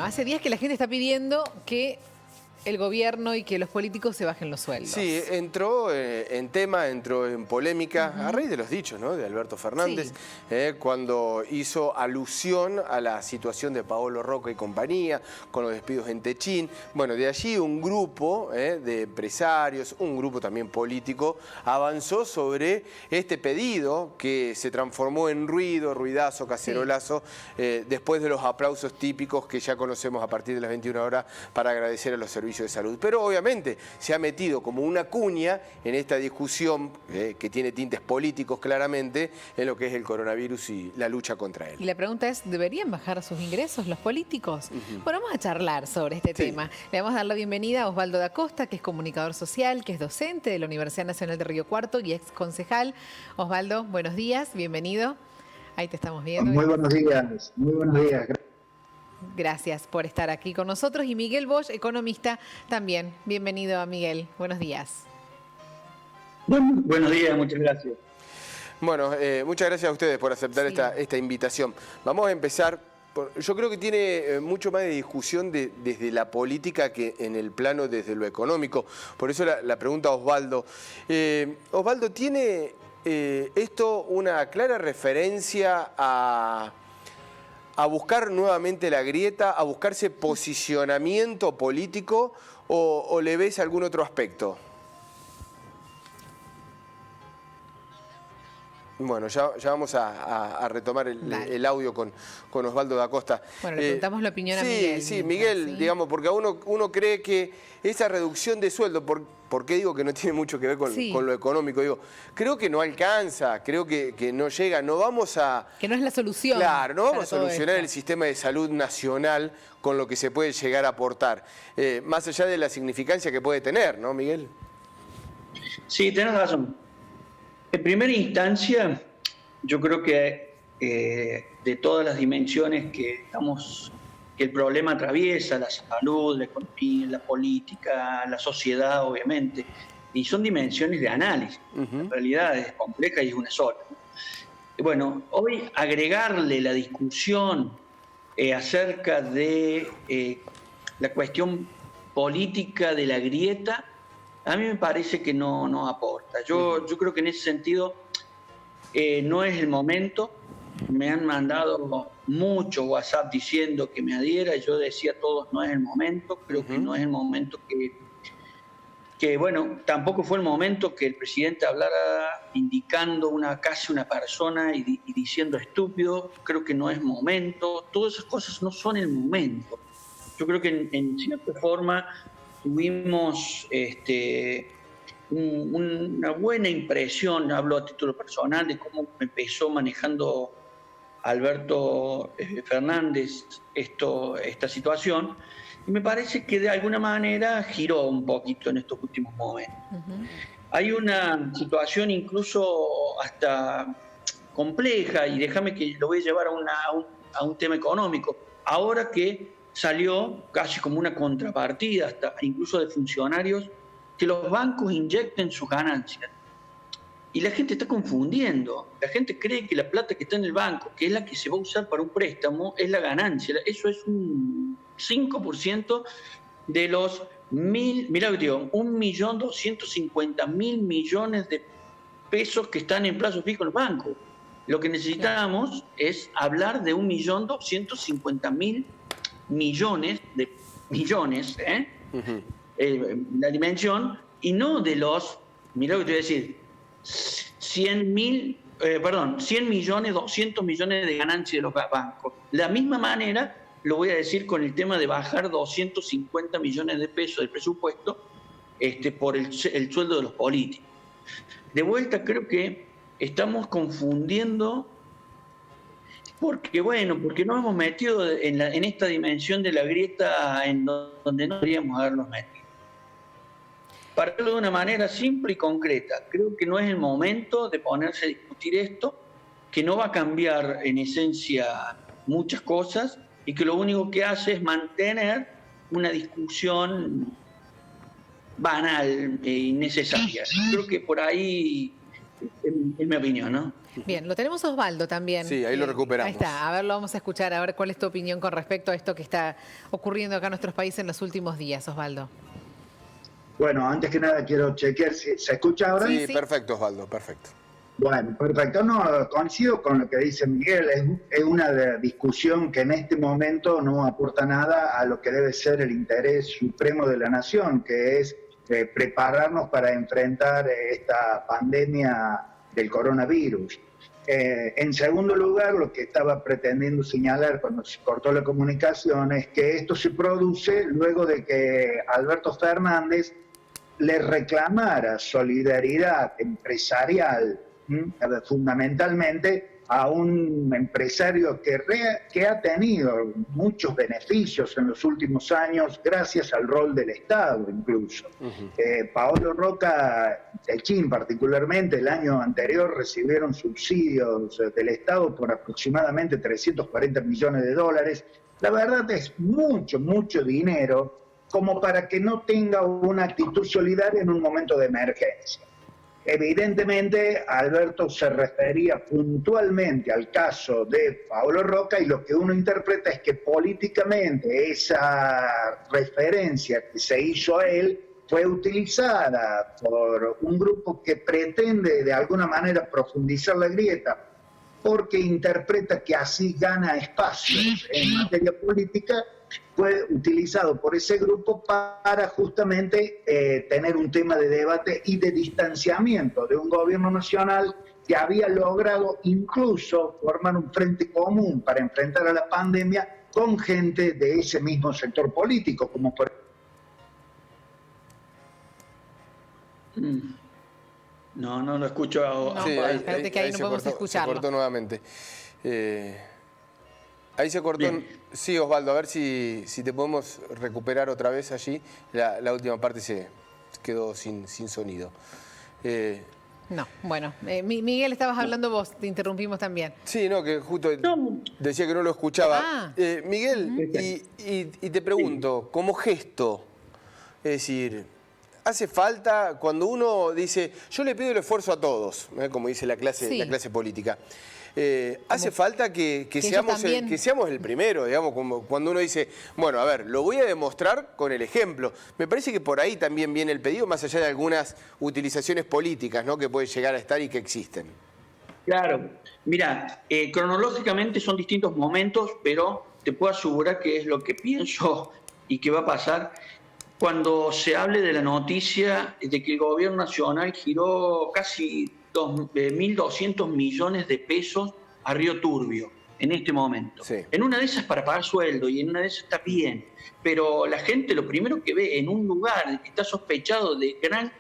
hace días que la gente está pidiendo que el gobierno y que los políticos se bajen los sueldos. Sí, entró en tema, entró en polémica, a raíz de los dichos, ¿no?, de Alberto Fernández, cuando hizo alusión a la situación de Paolo Rocca y compañía, con los despidos en Techín. Bueno, de allí un grupo de empresarios, un grupo también político, avanzó sobre este pedido que se transformó en ruidazo, cacerolazo, después de los aplausos típicos que ya conocemos a partir de las 21 horas para agradecer a los servicios de salud. Pero obviamente se ha metido como una cuña en esta discusión que tiene tintes políticos claramente en lo que es el coronavirus y la lucha contra él. Y la pregunta es, ¿deberían bajar sus ingresos los políticos? Bueno, vamos a charlar sobre este tema. Le vamos a dar la bienvenida a Osvaldo da Costa, que es comunicador social, que es docente de la Universidad Nacional de Río Cuarto y ex concejal. Osvaldo, buenos días, bienvenido. Ahí te estamos viendo. Muy buenos días, muy buenos días. Gracias por estar aquí con nosotros. Y Miguel Bosch, economista, también. Bienvenido a Miguel. Buenos días. Buenos días, muchas gracias. Bueno, muchas gracias a ustedes por aceptar esta invitación. Vamos a empezar. Yo creo que tiene mucho más de discusión desde la política que en el plano desde lo económico. Por eso la pregunta a Osvaldo. Osvaldo, ¿tiene esto una clara referencia a buscar nuevamente la grieta, a buscarse posicionamiento político o le ves algún otro aspecto? Bueno, ya vamos a retomar el audio con Osvaldo da Costa. Bueno, le preguntamos la opinión a Miguel. Sí, Miguel, digamos, porque uno cree que esa reducción de sueldo, ¿por qué digo que no tiene mucho que ver con lo económico? Digo, creo que no alcanza, creo que no llega, no vamos a... Que no es la solución. Claro, no vamos a solucionar el sistema de salud nacional con lo que se puede llegar a aportar, más allá de la significancia que puede tener, ¿no, Miguel? Sí, tenés razón. En primera instancia, yo creo que de todas las dimensiones que el problema atraviesa, la salud, la economía, la política, la sociedad, obviamente, y son dimensiones de análisis. En realidad es compleja y es una sola. Bueno, hoy agregarle la discusión acerca de la cuestión política de la grieta, a mí me parece que no aporta. Yo creo que en ese sentido no es el momento. Me han mandado mucho WhatsApp diciendo que me adhiera. Yo decía a todos, no es el momento. Creo que no es el momento que, bueno, tampoco fue el momento que el presidente hablara indicando casi una persona y diciendo estúpido. Creo que no es momento. Todas esas cosas no son el momento. Yo creo que en cierta forma tuvimos una buena impresión, hablo a título personal, de cómo empezó manejando Alberto Fernández esta situación, y me parece que de alguna manera giró un poquito en estos últimos momentos. Hay una situación incluso hasta compleja, y déjame que lo voy a llevar a un tema económico. Ahora que salió casi como una contrapartida, hasta incluso de funcionarios, que los bancos inyecten sus ganancias. Y la gente está confundiendo. La gente cree que la plata que está en el banco, que es la que se va a usar para un préstamo, es la ganancia. Eso es un 5% de los 1.250.000 millones de pesos que están en plazo fijo en los bancos. Lo que necesitamos es hablar de 1.250.000 millones de millones, la dimensión, y no de los, mirá lo que te voy a decir, 100 millones, 200 millones de ganancias de los bancos. De la misma manera, lo voy a decir con el tema de bajar 250 millones de pesos del presupuesto por el sueldo de los políticos. De vuelta, creo que estamos confundiendo. Porque nos hemos metido en esta dimensión de la grieta en donde no deberíamos habernos metido. Para verlo de una manera simple y concreta, creo que no es el momento de ponerse a discutir esto, que no va a cambiar en esencia muchas cosas y que lo único que hace es mantener una discusión banal e innecesaria. Creo que por ahí es mi opinión, ¿no? Bien, lo tenemos Osvaldo también. Sí, ahí lo recuperamos. Ahí está, a ver, lo vamos a escuchar, a ver cuál es tu opinión con respecto a esto que está ocurriendo acá en nuestros países en los últimos días, Osvaldo. Bueno, antes que nada quiero chequear si se escucha ahora. Sí, perfecto, Osvaldo, perfecto. Bueno, perfecto. No, coincido con lo que dice Miguel. Es una discusión que en este momento no aporta nada a lo que debe ser el interés supremo de la nación, que es prepararnos para enfrentar esta pandemia del coronavirus. En segundo lugar, lo que estaba pretendiendo señalar cuando se cortó la comunicación es que esto se produce luego de que Alberto Fernández le reclamara solidaridad empresarial, fundamentalmente a un empresario que ha tenido muchos beneficios en los últimos años gracias al rol del Estado incluso. Paolo Roca, Techín particularmente, el año anterior recibieron subsidios del Estado por aproximadamente 340 millones de dólares. La verdad es mucho, mucho dinero como para que no tenga una actitud solidaria en un momento de emergencia. Evidentemente, Alberto se refería puntualmente al caso de Paolo Roca y lo que uno interpreta es que políticamente esa referencia que se hizo a él fue utilizada por un grupo que pretende de alguna manera profundizar la grieta porque interpreta que así gana espacios en materia política. Fue utilizado por ese grupo para justamente tener un tema de debate y de distanciamiento de un gobierno nacional que había logrado incluso formar un frente común para enfrentar a la pandemia con gente de ese mismo sector político, como por No lo escucho. No, sí, espérate que ahí no podemos escucharlo. Se cortó nuevamente. Ahí se cortó. Bien. Sí, Osvaldo, a ver si te podemos recuperar otra vez allí. La última parte se quedó sin sonido. No, bueno. Miguel, estabas hablando vos, te interrumpimos también. Sí, no, que justo decía que no lo escuchaba. Miguel, y te pregunto, como gesto, es decir, ¿hace falta cuando uno dice, yo le pido el esfuerzo a todos, como dice la clase política? ¿Hace falta que seamos el primero, digamos, como cuando uno dice, bueno, a ver, lo voy a demostrar con el ejemplo? Me parece que por ahí también viene el pedido, más allá de algunas utilizaciones políticas, ¿no?, que pueden llegar a estar y que existen. Claro, mira, cronológicamente son distintos momentos, pero te puedo asegurar que es lo que pienso y que va a pasar cuando se hable de la noticia de que el gobierno nacional giró casi 1.200 millones de pesos a Río Turbio en este momento. Sí. En una de esas para pagar sueldo y en una de esas está bien, pero la gente lo primero que ve en un lugar que está sospechado de gran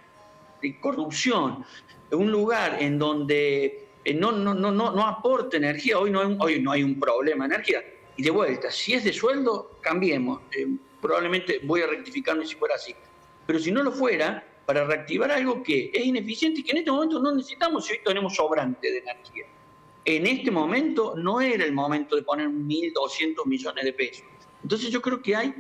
corrupción, en un lugar en donde no aporta energía, hoy no hay un problema de energía, y de vuelta, si es de sueldo, cambiemos, probablemente voy a rectificarme si fuera así, pero si no lo fuera, para reactivar algo que es ineficiente y que en este momento no necesitamos si hoy tenemos sobrante de energía. En este momento no era el momento de poner 1.200 millones de pesos. Entonces yo creo que hay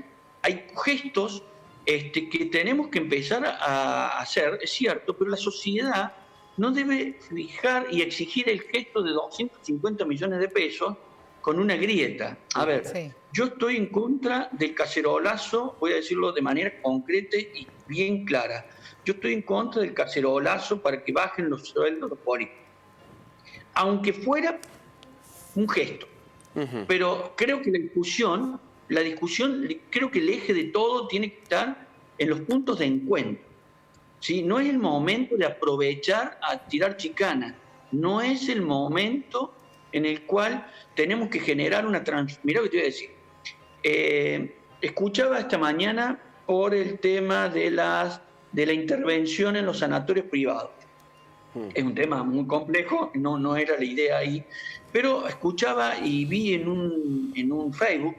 gestos que tenemos que empezar a hacer, es cierto, pero la sociedad no debe fijar y exigir el gesto de 250 millones de pesos con una grieta. A ver, sí. Yo estoy en contra del cacerolazo, voy a decirlo de manera concreta y bien clara. Yo estoy en contra del cacerolazo para que bajen los sueldos de los políticos. Aunque fuera un gesto. Pero creo que la discusión, creo que el eje de todo tiene que estar en los puntos de encuentro. ¿Sí? No es el momento de aprovechar a tirar chicana. No es el momento en el cual tenemos que generar una Mirá lo que te voy a decir. Escuchaba esta mañana por el tema de la intervención en los sanatorios privados. Es un tema muy complejo, no era la idea ahí, pero escuchaba y vi en un Facebook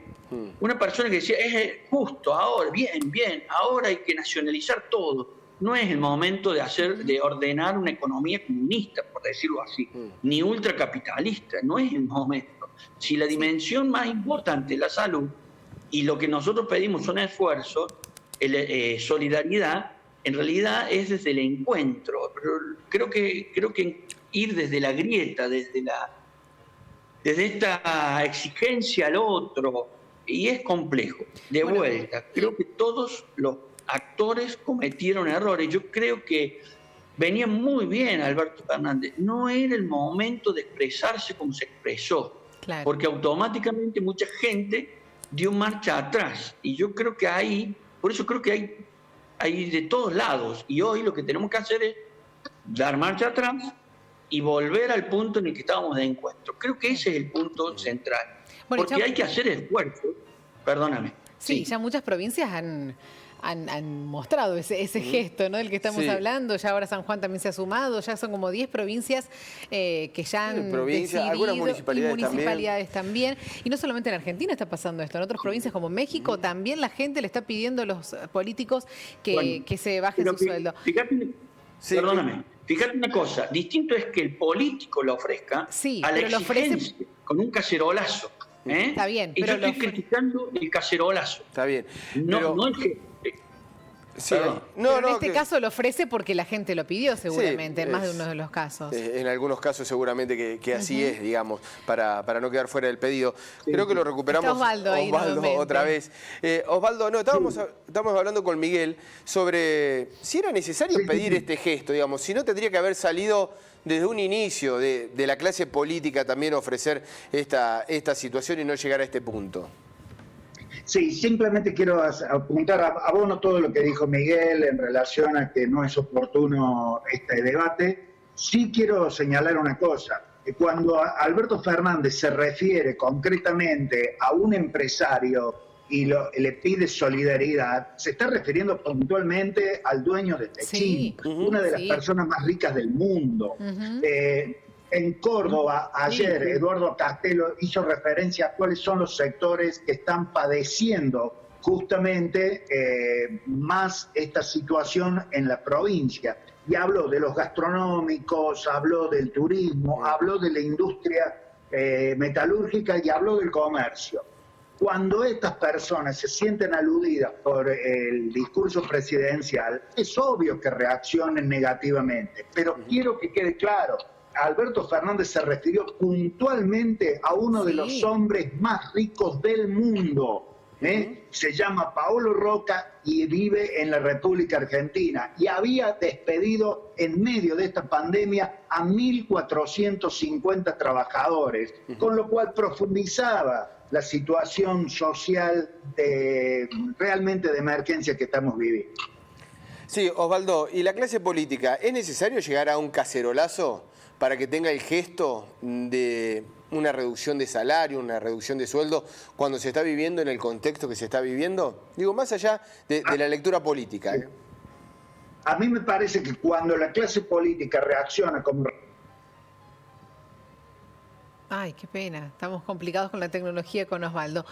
una persona que decía, es justo, ahora, bien, ahora hay que nacionalizar todo. No es el momento de ordenar una economía comunista, por decirlo así, ni ultracapitalista, no es el momento. Si la dimensión más importante es la salud y lo que nosotros pedimos son esfuerzos, solidaridad, en realidad es desde el encuentro. Pero creo que ir desde la grieta, desde esta exigencia al otro, y es complejo. De vuelta, creo que todos los actores cometieron errores. Yo creo que venía muy bien Alberto Fernández. No era el momento de expresarse como se expresó, claro, porque automáticamente mucha gente dio marcha atrás. Y yo creo que por eso creo que hay de todos lados. Y hoy lo que tenemos que hacer es dar marcha atrás y volver al punto en el que estábamos de encuentro. Creo que ese es el punto central. Bueno, porque hay que hacer esfuerzo. Perdóname. Sí, ya muchas provincias han mostrado ese gesto, ¿no?, del que estamos hablando. Ya ahora San Juan también se ha sumado. Ya son como 10 provincias que ya han decidido, algunas municipalidades también. Y no solamente en Argentina está pasando esto. En otras provincias como México también la gente le está pidiendo a los políticos que se bajen su sueldo. Perdóname. Fíjate una cosa, distinto es que el político lo ofrezca a la exigencia, con un cacerolazo. Está bien. Y yo estoy criticando el cacerolazo. Está bien. No es que... Sí, en este caso lo ofrece porque la gente lo pidió seguramente, en más de uno de los casos. En algunos casos seguramente que así es, digamos, para no quedar fuera del pedido. Creo que lo recuperamos. Está Osvaldo ahí otra vez. Osvaldo, estamos hablando con Miguel sobre si era necesario pedir este gesto, digamos, si no tendría que haber salido desde un inicio de la clase política también ofrecer esta situación y no llegar a este punto. Sí, simplemente quiero apuntar, abono todo lo que dijo Miguel en relación a que no es oportuno este debate. Sí quiero señalar una cosa, que cuando Alberto Fernández se refiere concretamente a un empresario y le pide solidaridad, se está refiriendo puntualmente al dueño de Techín, una de las personas más ricas del mundo. En Córdoba, ayer, Eduardo Castelo hizo referencia a cuáles son los sectores que están padeciendo justamente más esta situación en la provincia. Y habló de los gastronómicos, habló del turismo, habló de la industria metalúrgica y habló del comercio. Cuando estas personas se sienten aludidas por el discurso presidencial, es obvio que reaccionen negativamente, pero quiero que quede claro, Alberto Fernández se refirió puntualmente a uno de los hombres más ricos del mundo. Se llama Paolo Roca y vive en la República Argentina. Y había despedido en medio de esta pandemia a 1.450 trabajadores, con lo cual profundizaba la situación social realmente de emergencia que estamos viviendo. Sí, Osvaldo, ¿y la clase política? ¿Es necesario llegar a un cacerolazo para que tenga el gesto de una reducción de salario, una reducción de sueldo, cuando se está viviendo en el contexto que se está viviendo? Digo, más allá de la lectura política. A mí me parece que cuando la clase política reacciona como... Ay, qué pena. Estamos complicados con la tecnología con Osvaldo.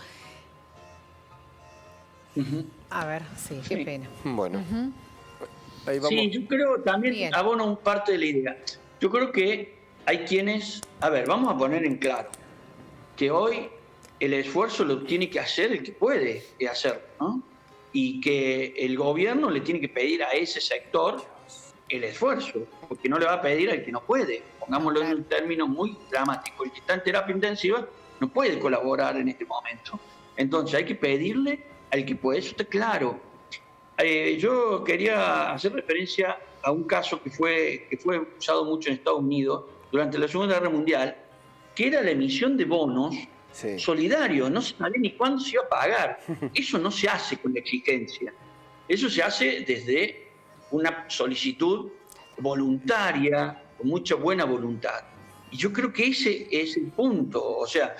A ver, qué pena. Bueno. Ahí vamos. Sí, yo creo también abono un parte de la idea. Yo creo que hay quienes... A ver, vamos a poner en claro que hoy el esfuerzo lo tiene que hacer el que puede hacerlo, ¿no? Y que el gobierno le tiene que pedir a ese sector el esfuerzo, porque no le va a pedir al que no puede. Pongámoslo en un término muy dramático. El que está en terapia intensiva no puede colaborar en este momento. Entonces hay que pedirle al que puede, eso está claro. Yo quería hacer referencia a un caso que fue usado mucho en Estados Unidos durante la Segunda Guerra Mundial, que era la emisión de bonos solidarios. No se sabía ni cuándo se iba a pagar. Eso no se hace con la exigencia. Eso se hace desde una solicitud voluntaria, con mucha buena voluntad. Y yo creo que ese es el punto. O sea,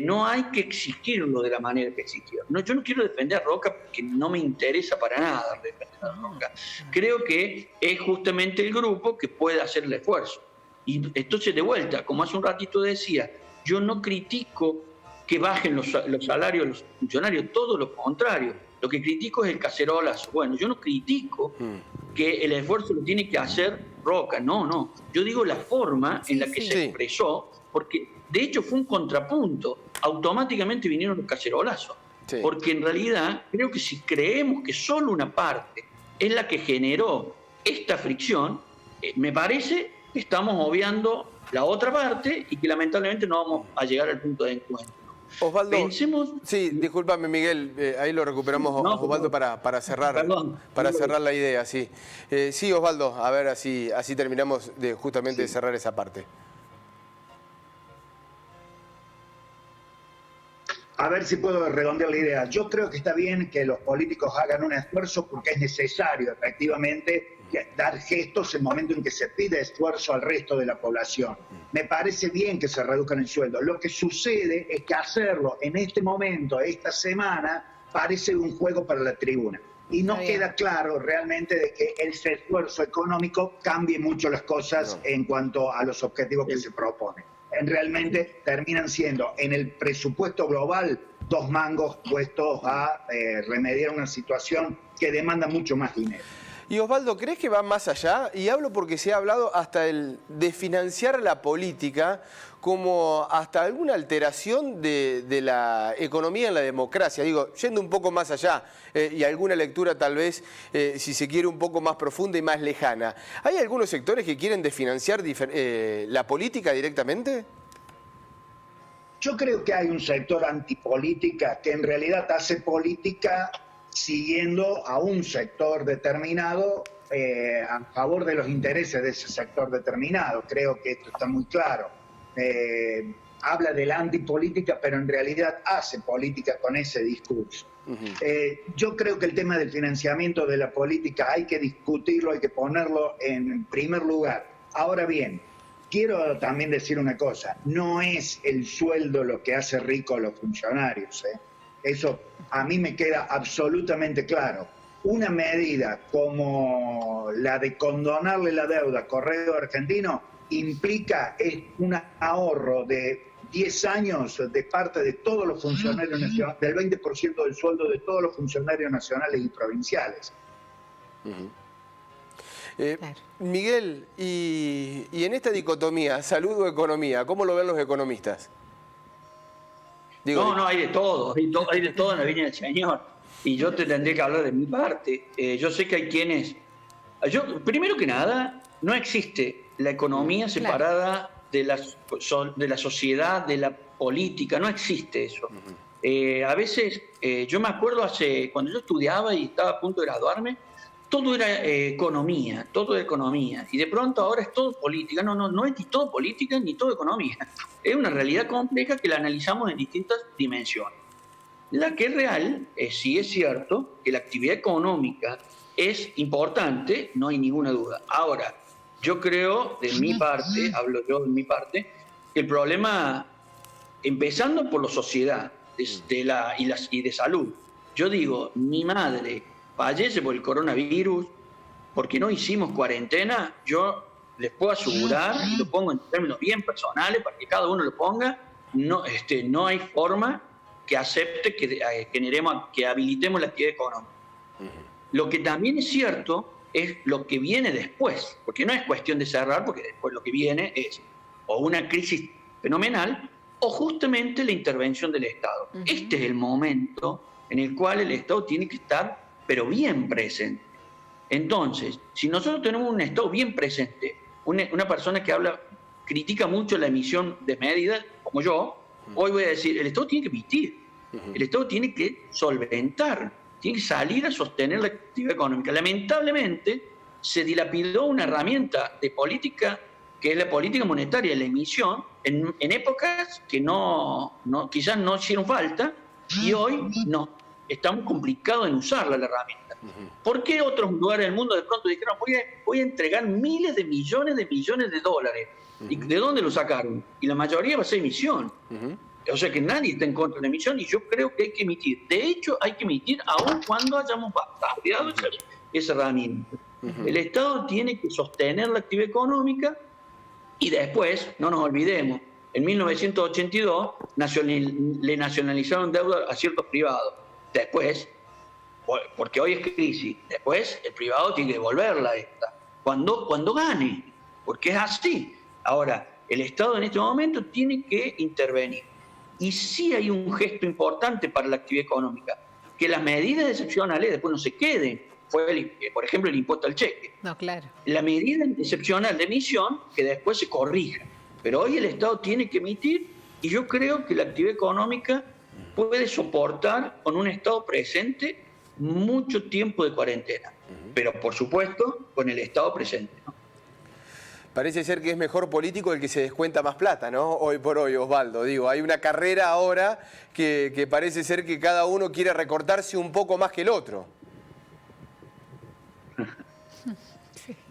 no hay que exigirlo de la manera que exigió. No, yo no quiero defender a Roca porque no me interesa para nada defender a Roca. Creo que es justamente el grupo que puede hacer el esfuerzo. Y entonces, de vuelta, como hace un ratito decía, yo no critico que bajen los salarios de los funcionarios, todo lo contrario. Lo que critico es el cacerolazo. Bueno, yo no critico que el esfuerzo lo tiene que hacer Roca, no. Yo digo la forma en la que se expresó, porque de hecho fue un contrapunto. Automáticamente vinieron los cacerolazos. Porque en realidad creo que si creemos que solo una parte es la que generó esta fricción, me parece estamos obviando la otra parte y que lamentablemente no vamos a llegar al punto de encuentro. Osvaldo, pensemos... sí, discúlpame Miguel, ahí lo recuperamos, No, Osvaldo, para cerrar, cerrar la idea, sí. Sí, Osvaldo, a ver, así terminamos justamente de cerrar esa parte. A ver si puedo redondear la idea. Yo creo que está bien que los políticos hagan un esfuerzo porque es necesario, efectivamente, dar gestos en el momento en que se pide esfuerzo al resto de la población. Me parece bien que se reduzcan el sueldo. Lo que sucede es que hacerlo en este momento, esta semana, parece un juego para la tribuna. Y no queda claro realmente de que ese esfuerzo económico cambie mucho las cosas en cuanto a los objetivos que se proponen. Realmente terminan siendo en el presupuesto global 2 mangos puestos a remediar una situación que demanda mucho más dinero. Y Osvaldo, ¿crees que va más allá? Y hablo porque se ha hablado hasta de financiar la política como hasta alguna alteración de la economía en la democracia. Digo, yendo un poco más allá y alguna lectura tal vez, si se quiere, un poco más profunda y más lejana. ¿Hay algunos sectores que quieren desfinanciar la política directamente? Yo creo que hay un sector antipolítica que en realidad hace política siguiendo a un sector determinado a favor de los intereses de ese sector determinado. Creo que esto está muy claro. Habla de la antipolítica, pero en realidad hace política con ese discurso. Yo creo que el tema del financiamiento de la política hay que discutirlo, hay que ponerlo en primer lugar. Ahora bien, quiero también decir una cosa, no es el sueldo lo que hace rico a los funcionarios, Eso a mí me queda absolutamente claro. Una medida como la de condonarle la deuda a Correo Argentino implica un ahorro de 10 años de parte de todos los funcionarios nacionales, del 20% del sueldo de todos los funcionarios nacionales y provinciales. Miguel, y en esta dicotomía, salud o economía, ¿cómo lo ven los economistas? No, hay de todo, hay de todo en la viña del Señor. Y yo te tendré que hablar de mi parte. Yo sé que hay quienes... primero que nada, no existe la economía separada de la sociedad, de la política, no existe eso. A veces, yo me acuerdo cuando yo estudiaba y estaba a punto de graduarme, todo era economía, y de pronto ahora es todo política. No es ni todo política ni todo economía. Es una realidad compleja que la analizamos en distintas dimensiones. La que es real, sí es cierto que la actividad económica es importante, no hay ninguna duda. Ahora, yo creo, hablo yo de mi parte, que el problema, empezando por la sociedad y de salud, yo digo, mi madre fallece por el coronavirus porque no hicimos cuarentena, yo les puedo asegurar, y lo pongo en términos bien personales para que cada uno lo ponga, no hay forma que acepte que habilitemos la actividad económica. Lo que también es cierto es lo que viene después, porque no es cuestión de cerrar, porque después lo que viene es o una crisis fenomenal o justamente la intervención del Estado. Este es el momento en el cual el Estado tiene que estar, pero bien presente. Entonces, si nosotros tenemos un Estado bien presente, una persona que critica mucho la emisión de medidas, como yo, hoy voy a decir, el Estado tiene que emitir, el Estado tiene que solventar, tiene que salir a sostener la actividad económica. Lamentablemente, se dilapidó una herramienta de política, que es la política monetaria, la emisión, en épocas que quizás no hicieron falta, y hoy estamos complicados en usarla, la herramienta. ¿Por qué otros lugares del mundo de pronto dijeron, voy a entregar miles de millones de dólares? ¿Y de dónde lo sacaron? Y la mayoría va a ser emisión. O sea que nadie está en contra de la emisión y yo creo que hay que emitir. De hecho, hay que emitir aun cuando hayamos bastardeado esa herramienta. El Estado tiene que sostener la actividad económica y después, no nos olvidemos, en 1982 le nacionalizaron deuda a ciertos privados. Después, porque hoy es crisis, después el privado tiene que devolverla cuando gane, porque es así. Ahora, el Estado en este momento tiene que intervenir. Y sí hay un gesto importante para la actividad económica, que las medidas excepcionales después no se queden fue, por ejemplo, el impuesto al cheque. No, claro. La medida excepcional de emisión que después se corrija. Pero hoy el Estado tiene que emitir y yo creo que la actividad económica puede soportar con un Estado presente mucho tiempo de cuarentena. Pero, por supuesto, con el Estado presente, ¿no? Parece ser que es mejor político el que se descuenta más plata, ¿no? Hoy por hoy, Osvaldo. Digo, hay una carrera ahora que parece ser que cada uno quiere recortarse un poco más que el otro.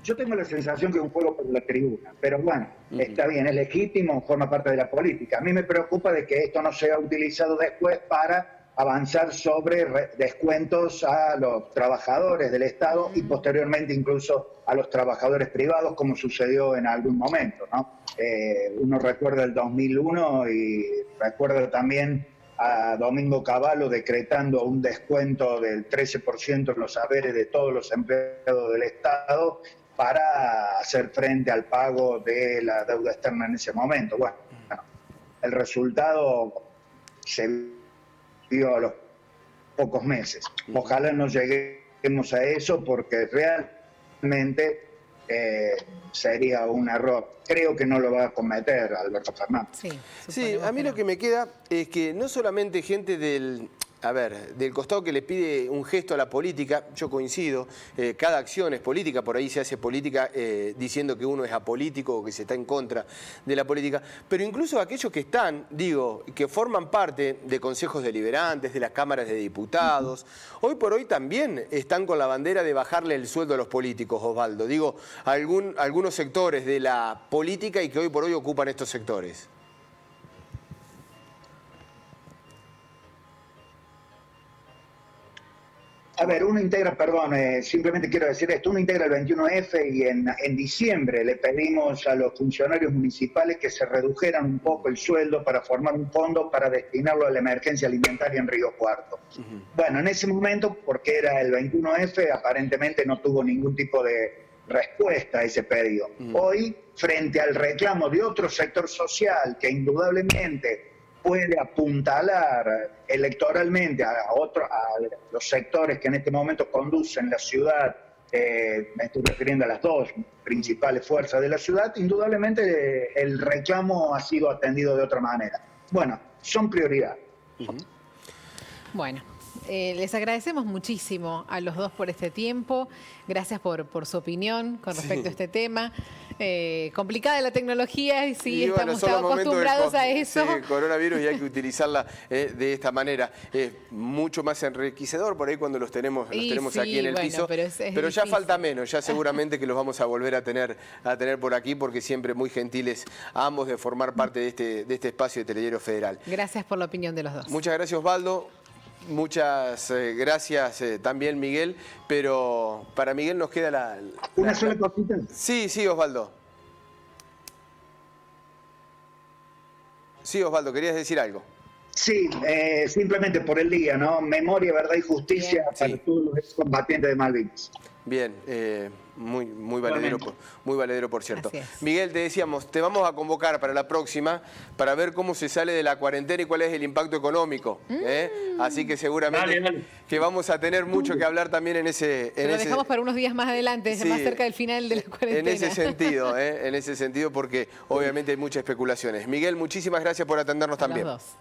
Yo tengo la sensación que es un juego por la tribuna, pero bueno, está bien, es legítimo, forma parte de la política. A mí me preocupa de que esto no sea utilizado después para avanzar sobre descuentos a los trabajadores del Estado y posteriormente incluso a los trabajadores privados, como sucedió en algún momento, ¿no? Uno recuerda el 2001 y recuerda también a Domingo Cavallo decretando un descuento del 13% en los haberes de todos los empleados del Estado para hacer frente al pago de la deuda externa en ese momento. Bueno, el resultado se vio a los pocos meses. Ojalá no lleguemos a eso porque realmente sería un error. Creo que no lo va a cometer Alberto Fernández. Sí, a mí lo que me queda es que no solamente gente del costado que le pide un gesto a la política, yo coincido, cada acción es política, por ahí se hace política diciendo que uno es apolítico o que se está en contra de la política, pero incluso aquellos que están, que forman parte de consejos deliberantes, de las cámaras de diputados, hoy por hoy también están con la bandera de bajarle el sueldo a los políticos, Osvaldo. Algunos sectores de la política y que hoy por hoy ocupan estos sectores. A ver, uno integra, simplemente quiero decir esto, uno integra el 21F y en diciembre le pedimos a los funcionarios municipales que se redujeran un poco el sueldo para formar un fondo para destinarlo a la emergencia alimentaria en Río Cuarto. Bueno, en ese momento, porque era el 21F, aparentemente no tuvo ningún tipo de respuesta a ese pedido. Hoy, frente al reclamo de otro sector social que indudablemente puede apuntalar electoralmente a los sectores que en este momento conducen la ciudad, me estoy refiriendo a las dos principales fuerzas de la ciudad, indudablemente el reclamo ha sido atendido de otra manera. Bueno, son prioridad. Bueno, les agradecemos muchísimo a los dos por este tiempo. Gracias por su opinión con respecto a este tema. Complicada la tecnología y sí, estamos acostumbrados a eso. Sí, coronavirus y hay que utilizarla de esta manera. Es mucho más enriquecedor por ahí cuando los tenemos aquí en el piso. Pero ya falta menos, ya seguramente que los vamos a volver a tener por aquí porque siempre muy gentiles a ambos de formar parte de este espacio de Telediario Federal. Gracias por la opinión de los dos. Muchas gracias, Osvaldo. Muchas gracias también, Miguel, pero para Miguel nos queda ¿Una sola cosita? Sí, Osvaldo. Sí, Osvaldo, ¿querías decir algo? Sí, simplemente por el día, ¿no? Memoria, verdad y justicia para todos los excombatientes de Malvinas. Bien, muy valedero, por cierto. Miguel, te decíamos, te vamos a convocar para la próxima para ver cómo se sale de la cuarentena y cuál es el impacto económico. Así que seguramente que vamos a tener mucho que hablar también en ese... Lo dejamos para unos días más adelante, más cerca del final de la cuarentena. En ese sentido, porque obviamente hay muchas especulaciones. Miguel, muchísimas gracias por atendernos también. Los dos.